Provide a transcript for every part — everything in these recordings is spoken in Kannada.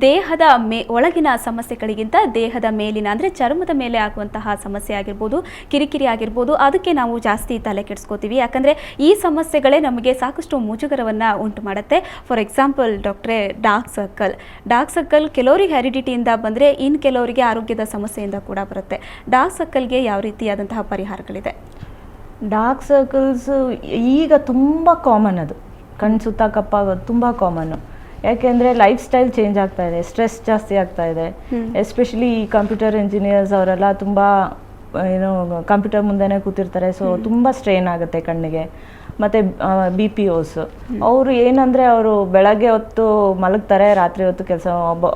ದೇಹದ ಒಳಗಿನ ಸಮಸ್ಯೆಗಳಿಗಿಂತ ದೇಹದ ಮೇಲಿನ ಅಂದರೆ ಚರ್ಮದ ಮೇಲೆ ಆಗುವಂತಹ ಸಮಸ್ಯೆ ಆಗಿರ್ಬೋದು, ಕಿರಿಕಿರಿ ಆಗಿರ್ಬೋದು, ಅದಕ್ಕೆ ನಾವು ಜಾಸ್ತಿ ತಲೆ ಕೆಡಿಸ್ಕೋತೀವಿ. ಯಾಕಂದರೆ ಈ ಸಮಸ್ಯೆಗಳೇ ನಮಗೆ ಸಾಕಷ್ಟು ಮುಜುಗರವನ್ನು ಉಂಟು ಮಾಡುತ್ತೆ. ಫಾರ್ ಎಕ್ಸಾಂಪಲ್ ಡಾಕ್ಟ್ರೇ, ಡಾರ್ಕ್ ಸರ್ಕಲ್ ಕೆಲವರಿಗೆ ಹೆರಿಡಿಟಿಯಿಂದ ಬಂದರೆ ಇನ್ನು ಕೆಲವರಿಗೆ ಆರೋಗ್ಯದ ಸಮಸ್ಯೆಯಿಂದ ಕೂಡ ಬರುತ್ತೆ. ಡಾರ್ಕ್ ಸರ್ಕಲ್ಗೆ ಯಾವ ರೀತಿಯಾದಂತಹ ಪರಿಹಾರಗಳಿದೆ? ಡಾರ್ಕ್ ಸರ್ಕಲ್ಸ್ ಈಗ ತುಂಬ ಕಾಮನ್, ಅದು ಕಣ್ಣು ಸುತ್ತ ಕಪ್ಪಾಗೋದು ತುಂಬ ಕಾಮನ್ನು. ಯಾಕೆಂದರೆ ಲೈಫ್ ಸ್ಟೈಲ್ ಚೇಂಜ್ ಆಗ್ತಾ ಇದೆ, ಸ್ಟ್ರೆಸ್ ಜಾಸ್ತಿ ಆಗ್ತಾ ಇದೆ. ಎಸ್ಪೆಷಲಿ ಈ ಕಂಪ್ಯೂಟರ್ ಇಂಜಿನಿಯರ್ಸ್ ಅವರೆಲ್ಲ ತುಂಬ ಕಂಪ್ಯೂಟರ್ ಮುಂದೆನೇ ಕೂತಿರ್ತಾರೆ. ಸೊ ತುಂಬ ಸ್ಟ್ರೈನ್ ಆಗುತ್ತೆ ಕಣ್ಣಿಗೆ. ಮತ್ತು BPOs ಅವರು ಏನಂದರೆ ಅವರು ಬೆಳಗ್ಗೆ ಹೊತ್ತು ಮಲಗ್ತಾರೆ, ರಾತ್ರಿ ಹೊತ್ತು ಕೆಲಸ,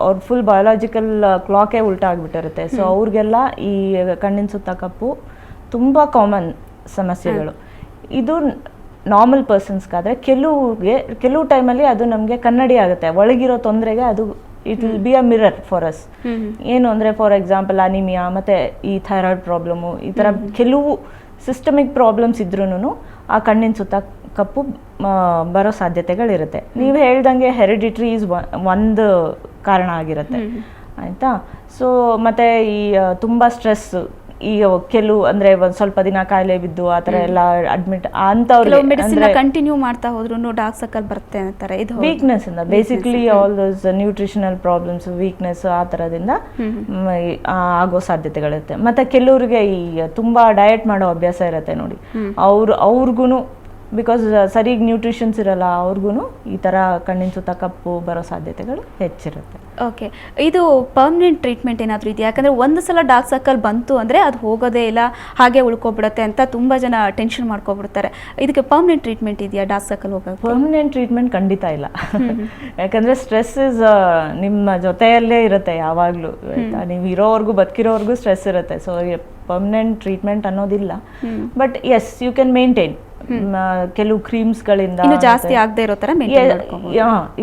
ಅವ್ರ ಫುಲ್ ಬಯೋಲಾಜಿಕಲ್ ಕ್ಲಾಕೇ ಉಲ್ಟಾ ಆಗಿಬಿಟ್ಟಿರುತ್ತೆ. ಸೊ ಅವ್ರಿಗೆಲ್ಲ ಈ ಕಣ್ಣಿನ ಸುತ್ತ ಕಪ್ಪು ತುಂಬ ಕಾಮನ್ ಸಮಸ್ಯೆಗಳು. ಇದು ನಾರ್ಮಲ್ ಪರ್ಸನ್ಸ್ಗಾದರೆ ಕೆಲವು ಟೈಮಲ್ಲಿ ಅದು ನಮಗೆ ಕನ್ನಡಿ ಆಗುತ್ತೆ. ಒಳಗಿರೋ ತೊಂದರೆಗೆ ಅದು it will be a mirror for us. ಏನು ಅಂದರೆ ಫಾರ್ ಎಕ್ಸಾಂಪಲ್ ಅನಿಮಿಯಾ ಮತ್ತು ಈ ಥೈರಾಯ್ಡ್ ಪ್ರಾಬ್ಲಮ್ಮು, ಈ ಥರ ಕೆಲವು ಸಿಸ್ಟಮಿಕ್ ಪ್ರಾಬ್ಲಮ್ಸ್ ಇದ್ರೂ ಆ ಕಣ್ಣಿನ ಸುತ್ತ ಕಪ್ಪು ಬರೋ ಸಾಧ್ಯತೆಗಳಿರುತ್ತೆ. ನೀವು ಹೇಳ್ದಂಗೆ ಹೆರಿಡಿಟ್ರಿ ಈಸ್ ಒಂದು ಕಾರಣ ಆಗಿರುತ್ತೆ, ಆಯಿತಾ. ಸೊ ಮತ್ತು ಈ ತುಂಬ ಸ್ಟ್ರೆಸ್, ಈಗ ಕೆಲವು ಅಂದರೆ ಒಂದು ಸ್ವಲ್ಪ ದಿನ ಕಾಯಿಲೆ ಬಿದ್ದು ಆ ಥರ ಎಲ್ಲ ಅಡ್ಮಿಟ್ ಅಂಥವ್ರು ಮೆಡಿಸಿನ್ ಕಂಟಿನ್ಯೂ ಮಾಡ್ತಾ ಹೋದ್ರೂ ಡಾರ್ಕ್ ಸರ್ಕಲ್ ಬರುತ್ತೆ ಅಂತಾರೆ. ಇದು ವೀಕ್ನೆಸ್ ಇಂದ, basically all those nutritional problems, weakness ಆ ಥರದಿಂದ ಆಗೋ ಸಾಧ್ಯತೆಗಳಿರುತ್ತೆ. ಮತ್ತು ಕೆಲವ್ರಿಗೆ ಈ ತುಂಬ ಡಯಟ್ ಮಾಡೋ ಅಭ್ಯಾಸ ಇರುತ್ತೆ ನೋಡಿ, ಅವ್ರಿಗೂ ಬಿಕಾಸ್ ಸರಿಯಾಗಿ ನ್ಯೂಟ್ರಿಷನ್ಸ್ ಇರಲ್ಲ, ಅವ್ರಿಗೂ ಈ ಥರ ಕಣ್ಣಿನ ಸುತ್ತ ಕಪ್ಪು ಬರೋ ಸಾಧ್ಯತೆಗಳು ಹೆಚ್ಚಿರುತ್ತೆ. ಓಕೆ, ಇದು ಪರ್ಮನೆಂಟ್ ಟ್ರೀಟ್ಮೆಂಟ್ ಏನಾದರೂ ಇದೆಯಾ? ಯಾಕಂದರೆ ಒಂದು ಸಲ ಡಾರ್ಕ್ ಸರ್ಕಲ್ ಬಂತು ಅಂದರೆ ಅದು ಹೋಗೋದೇ ಇಲ್ಲ, ಹಾಗೆ ಉಳ್ಕೊಬಿಡುತ್ತೆ ಅಂತ ತುಂಬ ಜನ ಟೆನ್ಷನ್ ಮಾಡ್ಕೊಬಿಡ್ತಾರೆ. ಇದಕ್ಕೆ ಪರ್ಮನೆಂಟ್ ಟ್ರೀಟ್ಮೆಂಟ್ ಇದೆಯಾ ಡಾರ್ಕ್ ಸರ್ಕಲ್ ಹೋಗೋಕ್ಕೆ? ಪರ್ಮನೆಂಟ್ ಟ್ರೀಟ್ಮೆಂಟ್ ಖಂಡಿತ ಇಲ್ಲ. ಯಾಕಂದರೆ ಸ್ಟ್ರೆಸ್ ಇಸ್ ನಿಮ್ಮ ಜೊತೆಯಲ್ಲೇ ಇರುತ್ತೆ ಯಾವಾಗಲೂ, ಆಯಿತಾ. ನೀವು ಇರೋವರೆಗೂ, ಬದುಕಿರೋವರೆಗೂ ಸ್ಟ್ರೆಸ್ ಇರುತ್ತೆ. ಸೊ ಪರ್ಮನೆಂಟ್ ಟ್ರೀಟ್ಮೆಂಟ್ ಅನ್ನೋದಿಲ್ಲ. But yes, you can maintain ಕೆಲವು ಕ್ರೀಮ್ಸ್ಗಳಿಂದ ಜಾಸ್ತಿ ಆಗದೆ ಇರೋ ಥರ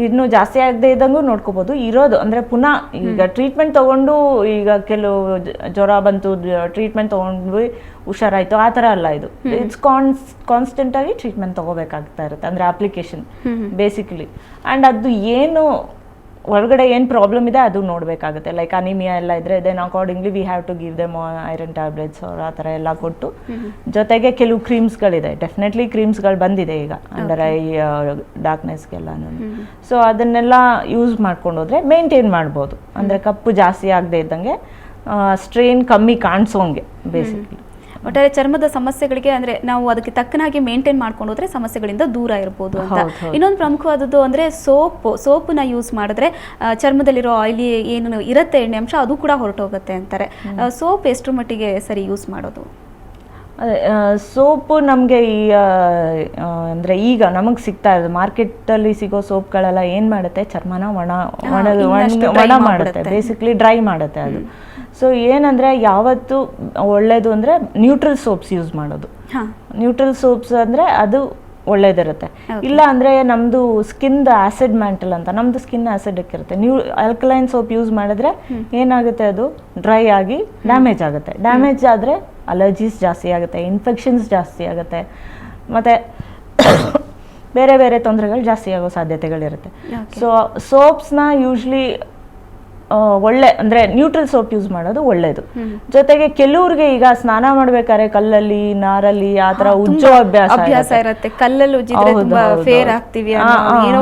ಇನ್ನು ಜಾಸ್ತಿ ಆಗದೆ ಇದ್ದಂಗೂ ನೋಡ್ಕೋಬಹುದು. ಇರೋದು ಅಂದರೆ ಪುನಃ ಈಗ ಟ್ರೀಟ್ಮೆಂಟ್ ತಗೊಂಡು, ಈಗ ಕೆಲವು ಜ್ವರ ಬಂತು, ಟ್ರೀಟ್ಮೆಂಟ್ ತಗೊಂಡು ಹುಷಾರಾಯ್ತು, ಆ ಥರ ಅಲ್ಲ ಇದು. ಇಟ್ಸ್ ಕಾನ್ಸ್ಟೆಂಟ್ ಆಗಿ ಟ್ರೀಟ್ಮೆಂಟ್ ತಗೋಬೇಕಾಗ್ತಾ ಇರುತ್ತೆ, ಅಂದರೆ ಅಪ್ಲಿಕೇಶನ್ ಬೇಸಿಕಲಿ. ಆ್ಯಂಡ್ ಅದು ಏನು ಒಳಗಡೆ ಏನು ಪ್ರಾಬ್ಲಮ್ ಇದೆ ಅದು ನೋಡಬೇಕಾಗುತ್ತೆ. ಲೈಕ್ ಅನಿಮಿಯಾ ಎಲ್ಲ ಇದ್ದರೆ then accordingly we have to give them iron tablets ಆ ಥರ ಎಲ್ಲ ಕೊಟ್ಟು, ಜೊತೆಗೆ ಕೆಲವು ಕ್ರೀಮ್ಸ್ಗಳಿದೆ, ಡೆಫಿನೆಟ್ಲಿ ಕ್ರೀಮ್ಸ್ಗಳು ಬಂದಿದೆ ಈಗ ಅಂಡರ್ ಐ ಡಾರ್ಕ್ನೆಸ್ಗೆಲ್ಲ. ಸೊ ಅದನ್ನೆಲ್ಲ ಯೂಸ್ ಮಾಡ್ಕೊಂಡು ಹೋದರೆ ಮೇಂಟೈನ್ ಮಾಡ್ಬೋದು. ಅಂದರೆ ಕಪ್ಪು ಜಾಸ್ತಿ ಆಗದೆ ಇದ್ದಂಗೆ, ಸ್ಟ್ರೈನ್ ಕಮ್ಮಿ ಕಾಣಿಸೋಂಗೆ ಬೇಸಿಕ್ಲಿ. ಒಟ್ಟಾರೆ ಚರ್ಮದ ಸಮಸ್ಯೆಗಳಿಗೆ ಅಂದರೆ ನಾವು ಅದಕ್ಕೆ ತಕ್ಕನಾಗಿ ಮೇಂಟೈನ್ ಮಾಡ್ಕೊಂಡು ಹೋದ್ರೆ ಸಮಸ್ಯೆಗಳಿಂದ ದೂರ ಇರ್ಬೋದು ಅಂತ. ಇನ್ನೊಂದು ಪ್ರಮುಖವಾದದ್ದು ಅಂದರೆ ಸೋಪನ್ನ ಯೂಸ್ ಮಾಡಿದ್ರೆ ಚರ್ಮದಲ್ಲಿರೋ ಆಯಿಲಿ ಏನು ಇರುತ್ತೆ ಎಣ್ಣೆ ಅಂಶ ಅದು ಕೂಡ ಹೊರಟೋಗುತ್ತೆ ಅಂತಾರೆ. ಸೋಪ್ ಎಷ್ಟರ ಮಟ್ಟಿಗೆ ಸರಿ ಯೂಸ್ ಮಾಡೋದು? ಸೋಪು ನಮಗೆ ಈ ಅಂದರೆ ಈಗ ನಮಗೆ ಸಿಗ್ತಾ ಇದೆ ಮಾರ್ಕೆಟಲ್ಲಿ ಸಿಗೋ ಸೋಪ್ಗಳೆಲ್ಲ ಏನು ಮಾಡುತ್ತೆ, ಚರ್ಮನ ಒಣ ಮಾಡುತ್ತೆ, ಬೇಸಿಕ್ಲಿ ಡ್ರೈ ಮಾಡುತ್ತೆ ಅದು. ಸೊ ಏನಂದರೆ ಯಾವತ್ತು ಒಳ್ಳೆಯದು ಅಂದರೆ ನ್ಯೂಟ್ರಲ್ ಸೋಪ್ಸ್ ಯೂಸ್ ಮಾಡೋದು. ನ್ಯೂಟ್ರಲ್ ಸೋಪ್ಸ್ ಅಂದರೆ ಅದು ಒಳ್ಳೇದಿರುತ್ತೆ. ಇಲ್ಲ ಅಂದರೆ ನಮ್ಮದು ಸ್ಕಿನ್ದ ಆ್ಯಸಿಡ್ ಮ್ಯಾಂಟಲ್ ಅಂತ, ನಮ್ಮದು ಸ್ಕಿನ್ ಆ್ಯಸಿಡಿಕ್ ಇರುತ್ತೆ. ಆಲ್ಕಲೈನ್ ಸೋಪ್ ಯೂಸ್ ಮಾಡಿದ್ರೆ ಏನಾಗುತ್ತೆ, ಅದು ಡ್ರೈ ಆಗಿ ಡ್ಯಾಮೇಜ್ ಆಗುತ್ತೆ. ಡ್ಯಾಮೇಜ್ ಆದರೆ ಅಲರ್ಜೀಸ್ ಜಾಸ್ತಿ ಆಗುತ್ತೆ, ಇನ್ಫೆಕ್ಷನ್ಸ್ ಜಾಸ್ತಿ ಆಗುತ್ತೆ, ಮತ್ತು ಬೇರೆ ಬೇರೆ ತೊಂದರೆಗಳು ಜಾಸ್ತಿ ಆಗೋ ಸಾಧ್ಯತೆಗಳಿರುತ್ತೆ. ಸೊ ಸೋಪ್ಸ್ನ ಯೂಶ್ವಲಿ ಒಳ್ಳೆ ಅಂದರೆ ನ್ಯೂಟ್ರಲ್ ಸೋಪ್ ಯೂಸ್ ಮಾಡೋದು ಒಳ್ಳೇದು. ಜೊತೆಗೆ ಕೆಲವ್ರಿಗೆ ಈಗ ಸ್ನಾನ ಮಾಡ್ಬೇಕಾದ್ರೆ ಕಲ್ಲಲ್ಲಿ, ನಾರಲ್ಲಿ ಆ ಥರ ಉಜ್ಜೋ ಅಭ್ಯಾಸ ಇರುತ್ತೆ. ಕಲ್ಲಲ್ಲಿ ಉಜ್ಜಿದ್ರೆ ತುಂಬಾ ಫೇರ್ ಆಗ್ತೀವಿ.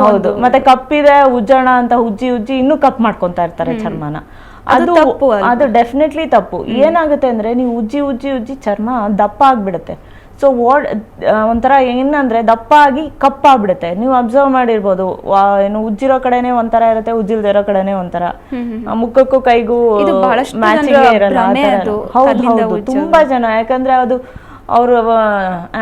ಹೌದು, ಮತ್ತೆ ಕಪ್ಪಿದೆ ಉಜ್ಜೋಣ ಅಂತ ಉಜ್ಜಿ ಇನ್ನೂ ಕಪ್ ಮಾಡ್ಕೊತಾ ಇರ್ತಾರೆ ಚರ್ಮನ. ಅದು ಡೆಫಿನೆಟ್ಲಿ ತಪ್ಪು. ಏನಾಗುತ್ತೆ ಅಂದರೆ ನೀವು ಉಜ್ಜಿ ಚರ್ಮ ದಪ್ಪ ಆಗ್ಬಿಡುತ್ತೆ. ಸೊ ಒಂಥರ ಏನಂದರೆ ದಪ್ಪ ಆಗಿ ಕಪ್ಪಾಗ್ಬಿಡುತ್ತೆ. ನೀವು ಅಬ್ಸರ್ವ್ ಮಾಡಿರ್ಬೋದು, ಏನು ಉಜ್ಜಿರೋ ಕಡೆನೇ ಒಂಥರ ಇರುತ್ತೆ, ಉಜ್ಜಿಲ್ದಿರೋ ಇರೋ ಕಡೆನೇ ಒಂಥರ, ಮುಖಕ್ಕೂ ಕೈಗೂ ಮ್ಯಾಚಿಂಗ್ ಇರಲ್ಲ. ಹೌದು, ತುಂಬಾ ಜನ, ಯಾಕಂದ್ರೆ ಅದು ಅವರು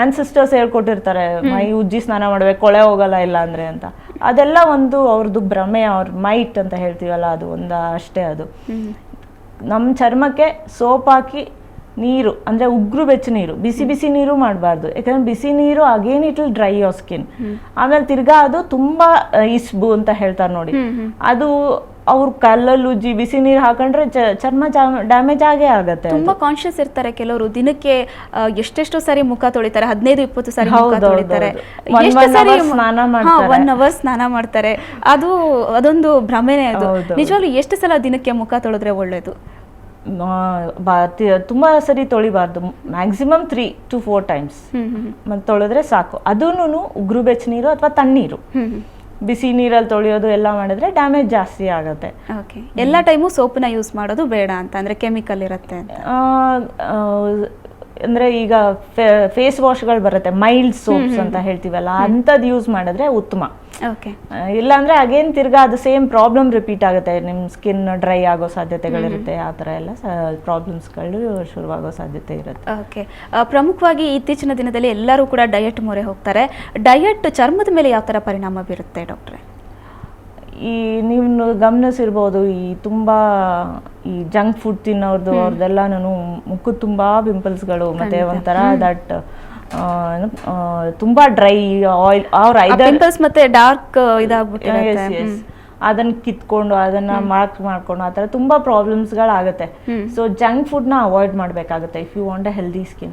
ಆನ್ಸಿಸ್ಟರ್ಸ್ ಹೇಳ್ಕೊಟ್ಟಿರ್ತಾರೆ, ಮೈ ಉಜ್ಜಿ ಸ್ನಾನ ಮಾಡ್ಬೇಕು, ಕೊಳೆ ಹೋಗಲ್ಲ ಇಲ್ಲ ಅಂದ್ರೆ ಅಂತ. ಅದೆಲ್ಲ ಒಂದು ಅವ್ರದ್ದು ಭ್ರಮೆ, ಅವ್ರ ಮೈಟ್ ಅಂತ ಹೇಳ್ತೀವಲ್ಲ, ಅದು ಒಂದು ಅಷ್ಟೇ. ಅದು ನಮ್ಮ ಚರ್ಮಕ್ಕೆ ಸೋಪ್ ಹಾಕಿ ನೀರು ಅಂದರೆ ಉಗುರು ಬೆಚ್ಚ ನೀರು, ಬಿಸಿ ಬಿಸಿ ನೀರು ಮಾಡಬಾರ್ದು. ಯಾಕಂದ್ರೆ ಬಿಸಿ ನೀರು again it will dry your skin. ಆಮೇಲೆ ತಿರ್ಗಾ ಅದು ತುಂಬಾ ಇಸ್ಬು ಅಂತ ಹೇಳ್ತಾರೆ ನೋಡಿ, ಅದು ಅವ್ರು ಕಲ್ಲಲ್ಲಿ ಉಜ್ಜಿ ಬಿಸಿ ನೀರು ಹಾಕೊಂಡ್ರೆ ಚರ್ಮ ಡ್ಯಾಮೇಜ್ ಆಗೇ ಆಗತ್ತೆ. ತುಂಬಾ ಕಾನ್ಶಿಯಸ್ ಇರ್ತಾರೆ ಕೆಲವರು, ದಿನಕ್ಕೆ ಎಷ್ಟೆಷ್ಟೋ ಸಾರಿ ಮುಖ ತೊಳಿತಾರೆ, 15-20 ಸಾರಿ ಮುಖ ತೊಳಿತಾರೆ, ಸ್ನಾನ 1 hour ಸ್ನಾನ ಮಾಡ್ತಾರೆ. ಅದೊಂದು ಭ್ರಮೆನೇ. ಅದು ನಿಜವಾಗ್ಲೂ ಎಷ್ಟು ಸಲ ದಿನಕ್ಕೆ ಮುಖ ತೊಳೆದ್ರೆ ಒಳ್ಳೇದು? ತುಂಬಾ ಸರಿ ತೊಳಿಬಾರ್ದು, ಮ್ಯಾಕ್ಸಿಮಮ್ 3 to 4 times ಮತ್ತೆ ತೊಳೆದ್ರೆ ಸಾಕು. ಅದೂನು ಉಗುರು ಬೆಚ್ಚ ನೀರು ಅಥವಾ ತಣ್ಣೀರು, ಬಿಸಿ ನೀರಲ್ಲಿ ತೊಳೆಯೋದು ಎಲ್ಲ ಮಾಡಿದ್ರೆ ಡ್ಯಾಮೇಜ್ ಜಾಸ್ತಿ ಆಗುತ್ತೆ. ಎಲ್ಲ ಟೈಮು ಸೋಪ್ನ ಯೂಸ್ ಮಾಡೋದು ಬೇಡ ಅಂತ, ಅಂದ್ರೆ ಕೆಮಿಕಲ್ ಇರುತ್ತೆ ಅಂದ್ರೆ ಈಗ ಫೇಸ್ ವಾಶ್ಗಳು ಬರುತ್ತೆ, ಮೈಲ್ಡ್ ಸೋಪ್ಸ್ ಅಂತ ಹೇಳ್ತೀವಲ್ಲ, ಅಂಥದ್ದು ಯೂಸ್ ಮಾಡಿದ್ರೆ ಉತ್ತಮ. ಇಲ್ಲಾಂದ್ರೆ ಅಗೇನ್ ತಿರ್ಗಾ ಅದು ಸೇಮ್ ಪ್ರಾಬ್ಲಮ್ ರಿಪೀಟ್ ಆಗುತ್ತೆ, ನಿಮ್ ಸ್ಕಿನ್ ಡ್ರೈ ಆಗೋ ಸಾಧ್ಯತೆಗಳಿರುತ್ತೆ, ಆ ಥರ ಎಲ್ಲ ಪ್ರಾಬ್ಲಮ್ಸ್ಗಳು ಶುರುವಾಗೋ ಸಾಧ್ಯತೆ ಇರುತ್ತೆ. ಓಕೆ, ಪ್ರಮುಖವಾಗಿ ಇತ್ತೀಚಿನ ದಿನದಲ್ಲಿ ಎಲ್ಲರೂ ಕೂಡ ಡಯಟ್ ಮೊರೆ ಹೋಗ್ತಾರೆ. ಡಯಟ್ ಚರ್ಮದ ಮೇಲೆ ಯಾವ ಥರ ಪರಿಣಾಮ ಬೀರುತ್ತೆ ಡಾಕ್ಟ್ರೆ? ಈ ನೀವು ಗಮನಿಸಿರ್ಬೋದು, ಈ ತುಂಬಾ ಈ ಜಂಕ್ ಫುಡ್ ತಿನ್ನೋರ್ದು ಅವ್ರದ್ದೆಲ್ಲಾನು ಮುಖದ ತುಂಬಾ ಪಿಂಪಲ್ಸ್ಗಳು, ಮತ್ತೆ ಒಂಥರ ದಟ್ ತುಂಬಾ ಡ್ರೈ ಆಯಿಲ್ ಅವ್ರ ಪಿಂಪಲ್ಸ್ ಮತ್ತೆ ಡಾರ್ಕ್ ಇದಾಗ್ಬಿಟ್ಟಿರುತ್ತೆ. ಅದನ್ನ ಕಿತ್ಕೊಂಡು ಅದನ್ನ ಮಾರ್ಕ್ ಮಾಡ್ಕೊಂಡು ಆ ಥರ ತುಂಬಾ ಪ್ರಾಬ್ಲಮ್ಸ್ಗಳಾಗುತ್ತೆ. ಸೊ ಜಂಕ್ ಫುಡ್ನ ಅವಾಯ್ಡ್ ಮಾಡಬೇಕಾಗುತ್ತೆ if you want a healthy skin.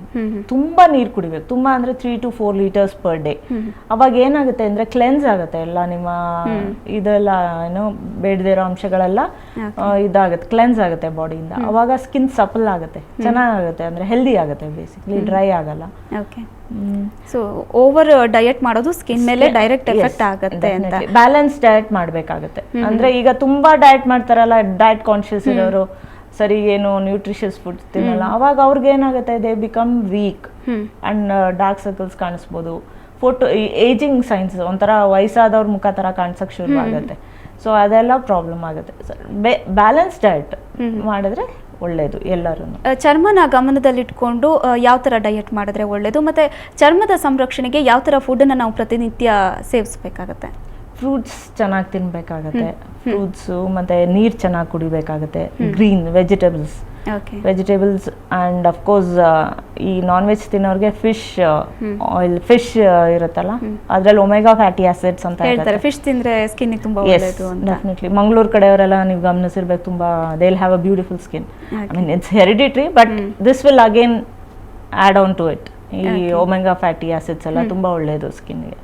ತುಂಬಾ ನೀರು ಕುಡಿಬೇಕು, ತುಂಬಾ ಅಂದ್ರೆ 3 to 4 liters per day. ಅವಾಗ ಏನಾಗುತ್ತೆ ಅಂದ್ರೆ ಕ್ಲೆನ್ಸ್ ಆಗುತ್ತೆ ಎಲ್ಲ ನಿಮ್ಮ ಇದೆಲ್ಲ ಏನೋ ಬೇಡದಿರೋ ಅಂಶಗಳೆಲ್ಲ ಇದಾಗುತ್ತೆ, ಕ್ಲೆನ್ಸ್ ಆಗುತ್ತೆ ಬಾಡಿಯಿಂದ. ಅವಾಗ ಸ್ಕಿನ್ ಸಪಲ್ ಆಗುತ್ತೆ, ಚೆನ್ನಾಗುತ್ತೆ, ಅಂದ್ರೆ ಹೆಲ್ದಿ ಆಗುತ್ತೆ, ಬೇಸಿಕ್ಲಿ ಡ್ರೈ ಆಗಲ್ಲ. ಸೊ ಓವರ್ ಡಯಟ್ ಮಾಡೋದು ಸ್ಕಿನ್ ಮೇಲೆ ಡೈರೆಕ್ಟ್ ಎಫೆಕ್ಟ್ ಆಗುತ್ತೆ ಅಂತ. ಬ್ಯಾಲೆನ್ಸ್ ಡಯಟ್ ಮಾಡ್ಬೇಕಾಗುತ್ತೆ. ಅಂದ್ರೆ ಈಗ ತುಂಬಾ ಡಯಟ್ ಮಾಡ್ತಾರಲ್ಲ, ಡಯಟ್ ಕಾನ್ಶಿಯಸ್ ಇರೋರು, ಸರಿ ಏನು ನ್ಯೂಟ್ರಿಷಿಯಸ್ ಫುಡ್ ತಿನ್ನಲ್ಲ, ಅವಾಗ ಅವ್ರಿಗೆ ಏನಾಗುತ್ತೆ, they become weak and dark circles ಕಾಣಿಸ್ಬೋದು, ಏಜಿಂಗ್ ಸೈನ್ಸ್, ಒಂಥರ ವಯಸ್ಸಾದವ್ರ ಮುಖ ತರ ಕಾಣಿಸಕ್ ಶುರು ಆಗುತ್ತೆ. ಸೊ ಅದೆಲ್ಲ ಪ್ರಾಬ್ಲಮ್ ಆಗುತ್ತೆ. ಬ್ಯಾಲೆನ್ಸ್ ಡಯಟ್ ಮಾಡಿದ್ರೆ ಒಳ್ಳೇದು ಎಲ್ಲರೂ. ಚರ್ಮನ ಗಮನದಲ್ಲಿಟ್ಕೊಂಡು ಯಾವ ಥರ ಡಯಟ್ ಮಾಡಿದ್ರೆ ಒಳ್ಳೇದು, ಮತ್ತು ಚರ್ಮದ ಸಂರಕ್ಷಣೆಗೆ ಯಾವ ಥರ ಫುಡ್ಡನ್ನು ನಾವು ಪ್ರತಿನಿತ್ಯ ಸೇವಿಸಬೇಕಾಗತ್ತೆ? ಫ್ರೂಟ್ಸ್ ಚೆನ್ನಾಗಿ ತಿನ್ಬೇಕಾಗತ್ತೆ, ಫ್ರೂಟ್ಸು ಮತ್ತು ನೀರು ಚೆನ್ನಾಗಿ ಕುಡಿಬೇಕಾಗತ್ತೆ, ಗ್ರೀನ್ ವೆಜಿಟೇಬಲ್ಸ್ ಆ್ಯಂಡ್ ಅಫ್ಕೋರ್ಸ್ ಈ ನಾನ್ ವೆಜ್ ತಿನ್ನೋರಿಗೆ ಫಿಶ್ ಆಯಿಲ್, ಫಿಶ್ ಇರುತ್ತಲ್ಲ ಅದ್ರಲ್ಲಿ ಒಮೆಗಾ ಫ್ಯಾಟಿ ಆಸಿಡ್ಸ್ ಅಂತ ಹೇಳ್ತಾರೆ. ಫಿಶ್ ತಿಂದ್ರೆ ಸ್ಕಿನ್ ತುಂಬಾ ಒಳ್ಳೆಯದು ಅಂತ. ಡೆಫಿನೆಟ್ಲಿ ಮಂಗಳೂರು ಕಡೆಯವರೆಲ್ಲ ನೀವು ಗಮನಿಸಿರ್ಬೇಕು, ತುಂಬಾ they will have a beautiful skin. I mean it's hereditary, but this will again add on to it. ಈ ಒಮೆಗಾ ಫ್ಯಾಟಿ ಆಸಿಡ್ಸ್ ಎಲ್ಲ ತುಂಬಾ ಒಳ್ಳೆಯದು ಸ್ಕಿನ್ಗೆ.